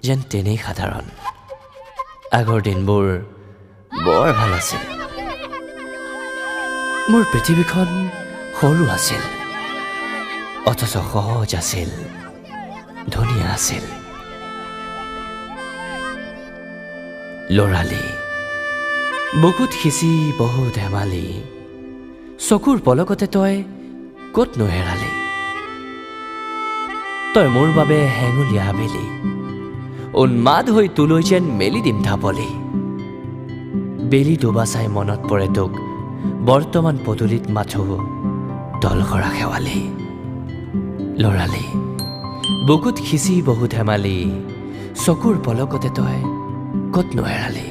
যেন তেনেই সাধাৰণ আগৰ দিনবোৰ বৰ ভাল আছিল মোৰ পৃথিৱীখন সৰু আছিল অথচ সহজ আছিল ধুনীয়া আছিল লৰালি বুকুত খিচি বহু ধেমালি চকুৰ পলকতে তই ক'ত নোহেৰালি তই মোৰ বাবে হেঙুলীয়া আবেলি উন্মাদ হৈ তোলৈ যেন মেলি দিম ঢাপলি বেলি ডুবা চাই মনত পৰে তোক বৰ্তমান পদূলিত মাথো দলসৰা খেৱালি লৰালি বুকুত খিচি বহু ধেমালি চকুৰ পলকতে তই ক'ত নোহেৰালি